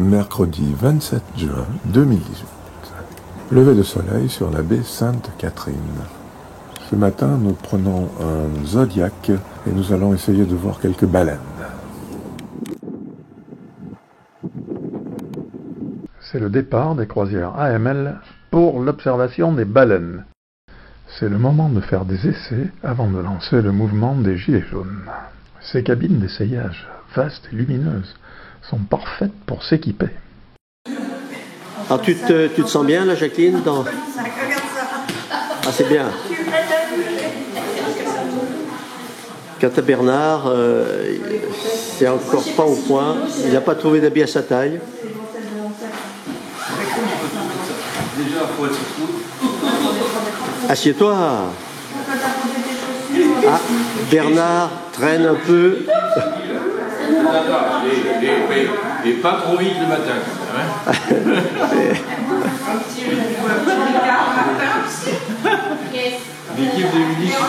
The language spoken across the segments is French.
Mercredi 27 juin 2018. Lever de soleil sur la baie Sainte-Catherine. Ce matin, nous prenons un Zodiac et nous allons essayer de voir quelques baleines. C'est le départ des croisières AML pour l'observation des baleines. C'est le moment de faire des essais avant de lancer le mouvement des gilets jaunes. Ces cabines d'essayage, vastes et lumineuses, sont parfaites pour s'équiper. Alors tu te sens bien là, Jacqueline dans... Ah, c'est bien. Quant à Bernard, c'est encore pas au point. Il n'a pas trouvé d'habit à sa taille. Assieds-toi. Ah, Bernard traîne un peu. Et pas trop vite le matin. Hein. L'équipe de municipaux.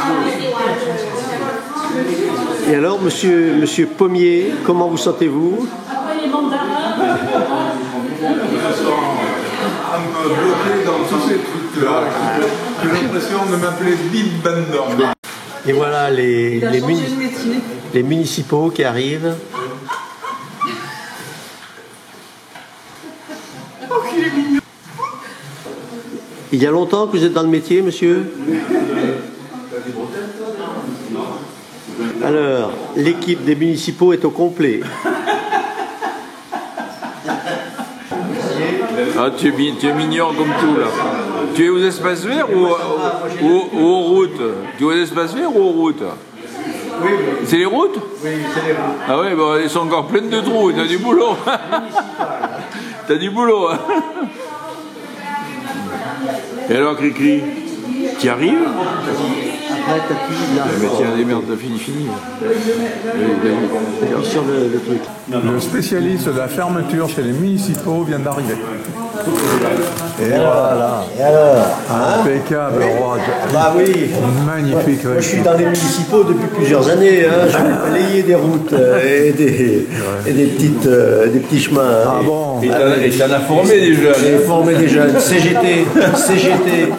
Et alors, monsieur Pommier, comment vous sentez-vous? Après les mandats. Un peu bloqué dans tous ces trucs-là. J'ai l'impression de m'appeler Big Bender. Et voilà les municipaux qui arrivent. Il y a longtemps que vous êtes dans le métier, monsieur? Alors, l'équipe des municipaux est au complet. Ah, tu es mignon comme tout là. Tu es aux espaces verts ou aux routes? Tu es aux espaces verts ou aux routes? Oui. C'est les routes? Oui, c'est les routes. Ah ouais, bah, elles sont encore pleines de trous, t'as du boulot. T'as du boulot. Hein. Et alors, Cricri, tu y arrives? Après, t'as fini là. Mais tiens, des merdes, t'as fini. Sur le truc. Le spécialiste de la fermeture chez les municipaux vient d'arriver. Et voilà. Et alors? Impeccable, roi. Bah oui. Magnifique. Moi, je suis dans les municipaux depuis plusieurs années. Hein. Je vais balayer des routes et des petits chemins. Hein. Ah bon? Et t'en as formé des jeunes. J'ai formé des jeunes. CGT,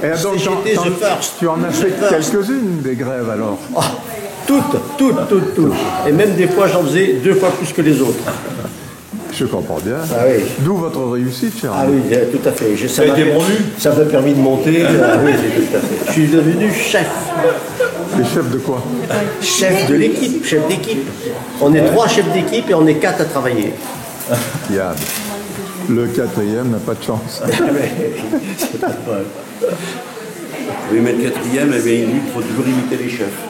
Et donc, CGT The First. tu en as fait quelques-unes des grèves alors? Oh, toutes. Et même des fois, j'en faisais 2 fois plus que les autres. Je comprends bien. Ah oui. D'où votre réussite, cher Ah ami. oui, tout à fait. Ça m'a permis de monter. Ah oui, tout à fait. Je suis devenu chef. Et chef de quoi? Chef de l'équipe, chef d'équipe. On est 3 chefs d'équipe et on est 4 à travailler. Yann. Le 4e n'a pas de chance. C'est pas grave. Oui, mais le 4e, eh bien, il faut toujours imiter les chefs.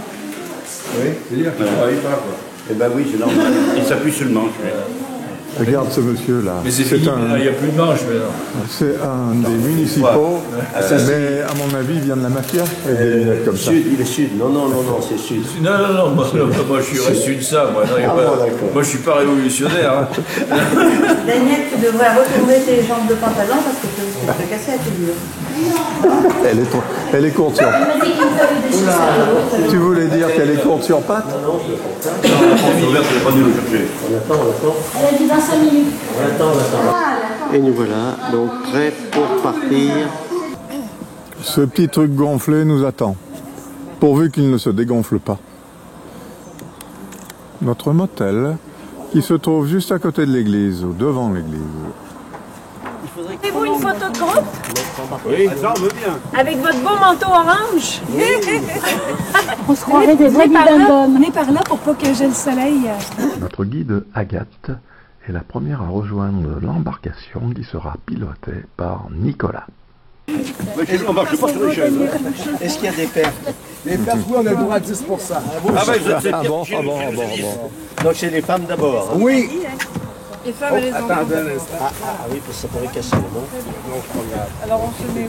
Oui. C'est-à-dire qu'il ne travaille pas, quoi. Eh bien oui, c'est normal. Il s'appuie sur le manche. Regarde ce monsieur-là. Mais c'est fini, il n'y a plus de manche maintenant. C'est un des municipaux, mais à mon avis, il vient de la mafia. Comme ça. Sud, il est sud. Non, c'est sud. Non, moi je suis resté de ça. Moi, non, moi je suis pas révolutionnaire. Hein. Daniel, tu devrais retourner tes jambes de pantalon parce que tu vas te casser la figure. Elle est courte sur... Tu voulais dire qu'elle est courte sur pattes? On attend. Elle a dit dans 5 minutes. On attend. Et nous voilà, donc prêts pour partir. Ce petit truc gonflé nous attend, pourvu qu'il ne se dégonfle pas. Notre motel, qui se trouve juste à côté de l'église, ou devant l'église. Faites-vous une photo de groupe? Oui. Avec votre beau manteau orange? On se croirait des vrais On est par là pour pas que j'ai le soleil. Notre guide Agathe est la première à rejoindre l'embarcation qui sera pilotée par Nicolas. On marche pas sur les chaises. Est-ce qu'il y a des pertes? Les pertes, oui, on a le droit à 10%. Ah bon. Donc c'est les femmes d'abord. Hein. Oui. Les femmes et les enfants. Attendez un instant. Ah oui, parce que ça pourrait casser, non? Alors on se met...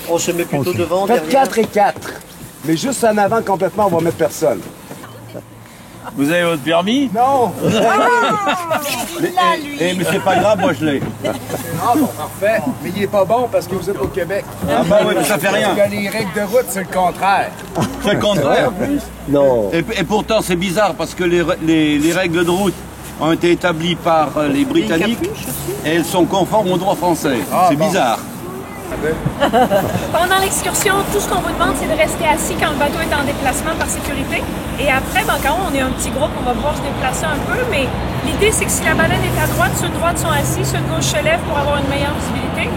On se met plutôt devant, Faites derrière. 4 et 4. Mais juste en avant complètement, on va mettre personne. Vous avez votre permis? Non. Mais c'est pas grave, moi je l'ai. Ah bon, parfait. Mais il est pas bon parce que vous êtes au Québec. Ah bah oui, mais ça fait rien. Parce que les règles de route, c'est le contraire. C'est le contraire. Non. Et pourtant c'est bizarre parce que les règles de route ont été établies par les Britanniques et elles sont conformes au droit français. C'est bizarre. Pendant l'excursion, tout ce qu'on vous demande, c'est de rester assis quand le bateau est en déplacement par sécurité. Et après, quand on est un petit groupe, on va pouvoir se déplacer un peu, mais l'idée, c'est que si la baleine est à droite, ceux de droite sont assis, ceux de gauche se lèvent pour avoir une meilleure visibilité.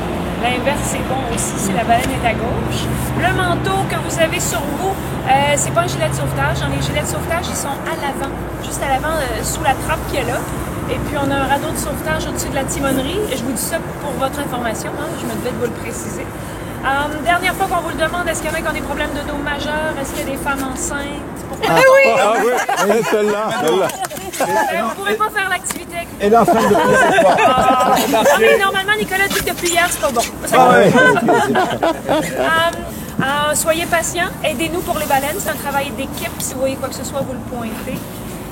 L'inverse, c'est bon aussi si la baleine est à gauche. Le manteau que vous avez sur vous, c'est pas un gilet de sauvetage. Dans les gilets de sauvetage, ils sont à l'avant, juste à l'avant, sous la trappe qu'il y a là. Et puis, on a un radeau de sauvetage au-dessus de la timonerie. Et je vous dis ça pour votre information, hein, je me devais de vous le préciser. Dernière fois qu'on vous le demande, est-ce qu'il y en a qui ont des problèmes de dos majeurs? Est-ce qu'il y a des femmes enceintes? Oui, celle-là. Vous ne pouvez pas faire l'activité avec Et l'enceinte de mais normalement, Nicolas dit que depuis hier, c'est pas bon. Soyez patients, aidez-nous pour les baleines. C'est un travail d'équipe. Si vous voyez quoi que ce soit, vous le pointez.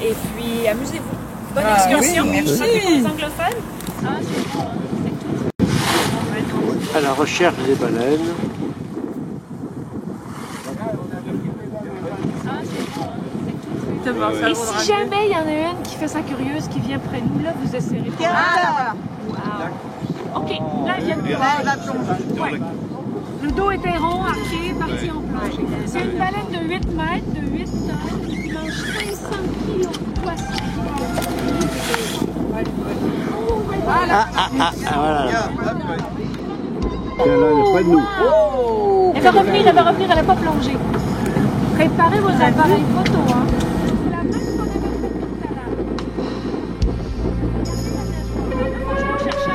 Et puis, amusez-vous. Bonne excursion. Oui, merci. Les anglophones. À la recherche des baleines. Et si jamais il y en a une qui fait sa curieuse, qui vient près de nous, là, vous essayerez. OK, là, elle vient de plonger. Ouais. Le dos était rond, arqué, parti en plongée. C'est une baleine de 8 mètres, de 8 tonnes, qui mange 500 kilos de poissons. Voilà. Elle est près de nous. Elle va revenir, elle n'a pas plongé. Préparez vos appareils photo, hein. C'est la même qu'on avait faite tout à l'heure. Je vais chercher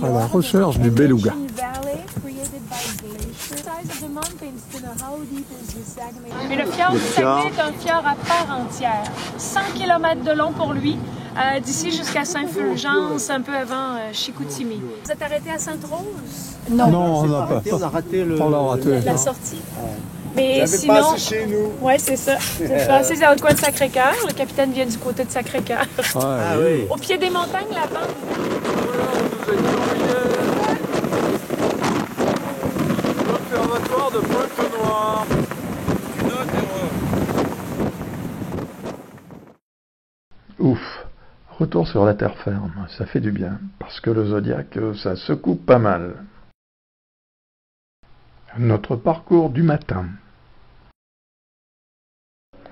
À la recherche du beluga. Mais le fjord du Saguenay est un fjord à part entière. 100 km de long pour lui, d'ici jusqu'à Saint-Fulgence, un peu avant Chicoutimi. Vous êtes arrêté à Sainte-Rose? Non, on n'a pas. On a raté La sortie. Mais sinon, passé chez nous. Oui, c'est ça. C'est passé dans le coin de Sacré-Cœur. Le capitaine vient du côté de Sacré-Cœur. Ah oui. Au pied des montagnes, là-bas. L'observatoire de Pointe-Noire. Ouf. Retour sur la terre ferme. Ça fait du bien. Parce que le Zodiac, ça secoue pas mal. Notre parcours du matin.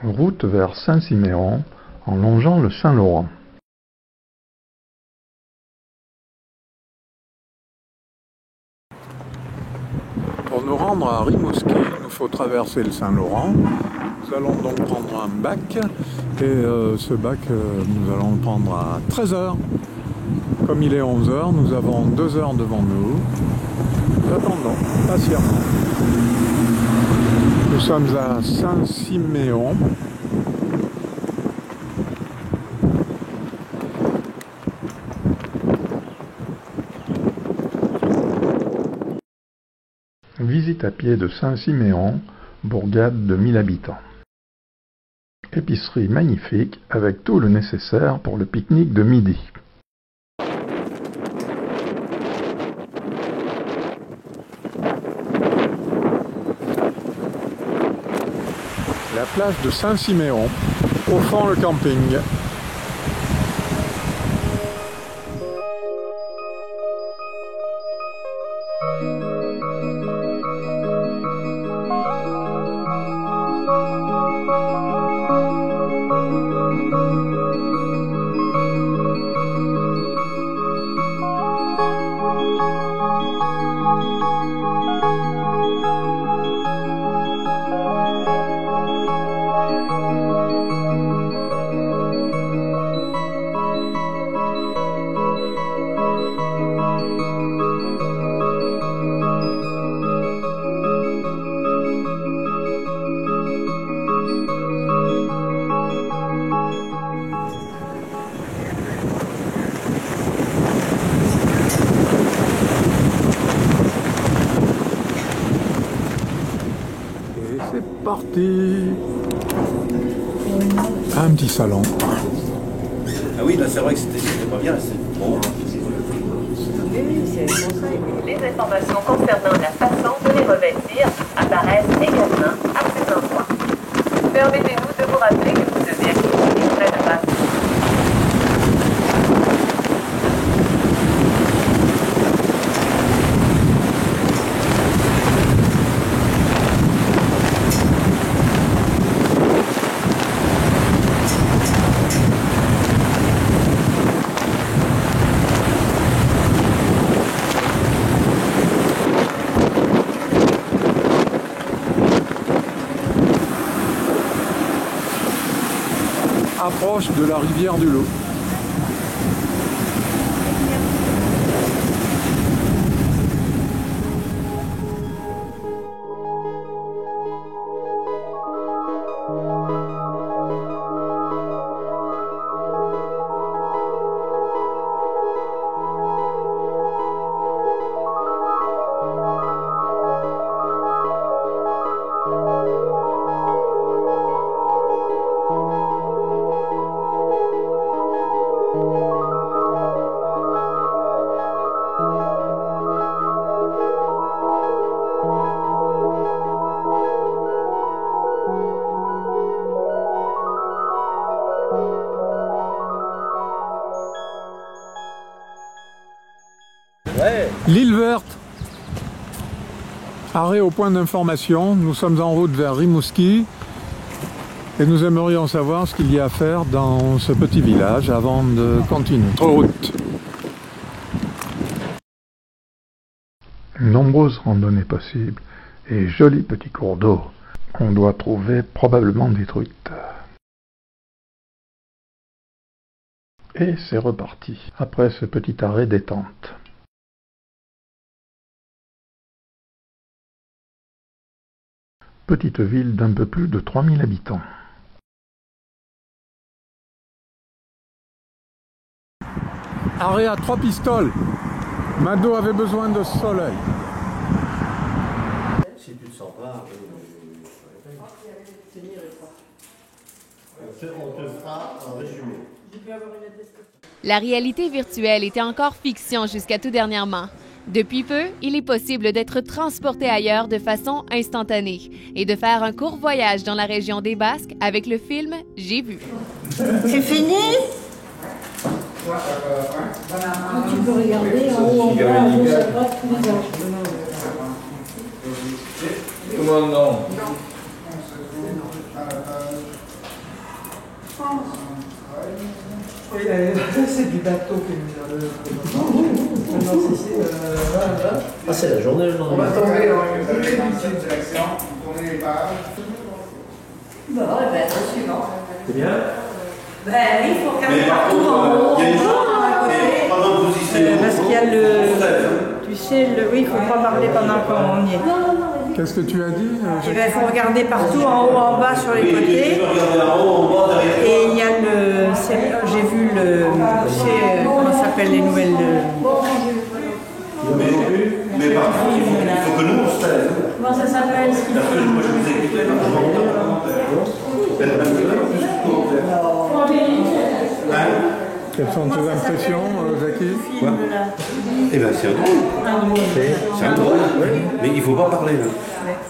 Route vers Saint-Siméon en longeant le Saint-Laurent. Pour nous rendre à Rimouski, il nous faut traverser le Saint-Laurent. Nous allons donc prendre un bac et ce bac, nous allons le prendre à 13h. Comme il est 11h, nous avons 2 heures devant nous. Nous attendons patiemment. Nous sommes à Saint-Siméon. Visite à pied de Saint-Siméon, bourgade de 1000 habitants. Épicerie magnifique avec tout le nécessaire pour le pique-nique de midi. La plage de Saint-Siméon, au fond le camping. Un petit salon. Ah oui, là c'est vrai que c'était pas bien. Bon. Les informations concernant la façon de les revêtir apparaissent également à cet endroit. Permettez-nous de vous rappeler que vous devez activer près de base. Approche de la rivière du Loup. L'île verte. Arrêt au point d'information. Nous sommes en route vers Rimouski et nous aimerions savoir ce qu'il y a à faire dans ce petit village avant de continuer notre route. Nombreuses randonnées possibles et jolis petits cours d'eau. On doit trouver probablement des truites. Et c'est reparti, après ce petit arrêt détente. Petite ville d'un peu plus de 3000 habitants. Arrêt à 3 pistoles. Mado avait besoin de soleil. Si tu ne sens pas, on te fera un résumé. La réalité virtuelle était encore fiction jusqu'à tout dernièrement. Depuis peu, il est possible d'être transporté ailleurs de façon instantanée et de faire un court voyage dans la région des Basques avec le film J'ai vu. C'est fini? Tu peux regarder en haut, en bas, à gauche, à droite, tous les âges. Comment non? Oui, c'est du bateau qui est mis dans le... Ah, c'est la journée, le On lendemain. va tomber dans une direction, tourner les pages. Bon, et ben, le suivant. C'est bien. Ben oui, il faut regarder partout en haut, en bas, à côté. Parce qu'il y a le... Tu sais, oui, il ne faut pas parler pendant qu'on y est. Qu'est-ce que tu as dit? Il faut regarder partout, en haut, en bas, sur les côtés. Et il y a le... J'ai vu le... Tu sais, comment ça s'appelle les nouvelles... Mais par contre, il faut que nous on se taise. Comment ça s'appelle? Parce que moi je vous ai écouté, je Quelles sont tes impressions, Jackie? Eh bien c'est un drôle. C'est un drôle, mais il ne faut pas parler là.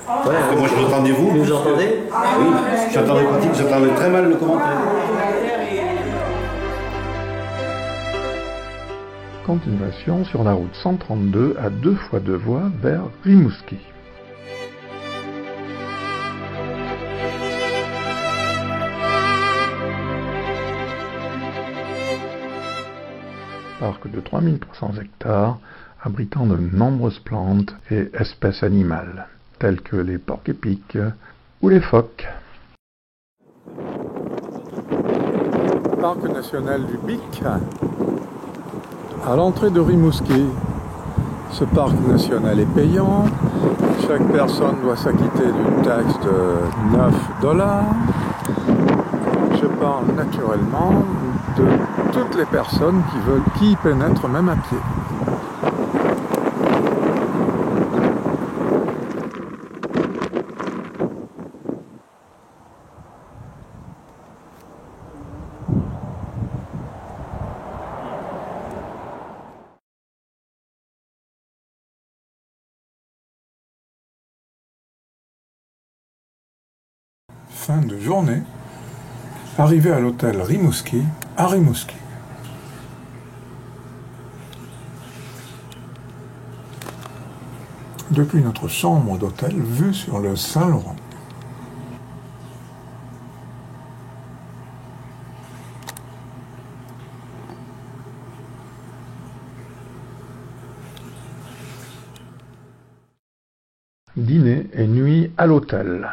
Parce que moi je l'entendais vous. Vous entendez? Oui, j'entendais très mal le commentaire. Continuation sur la route 132 à 2 fois 2 voies vers Rimouski. Parc de 3300 hectares abritant de nombreuses plantes et espèces animales, telles que les porcs-épics ou les phoques. Parc national du Bic. À l'entrée de Rimouski, ce parc national est payant. Chaque personne doit s'acquitter d'une taxe de $9. Je parle naturellement de toutes les personnes qui y pénètrent même à pied. fin de journée, arrivé à l'hôtel Rimouski, à Rimouski. Depuis notre chambre d'hôtel, vue sur le Saint-Laurent. Dîner et nuit à l'hôtel.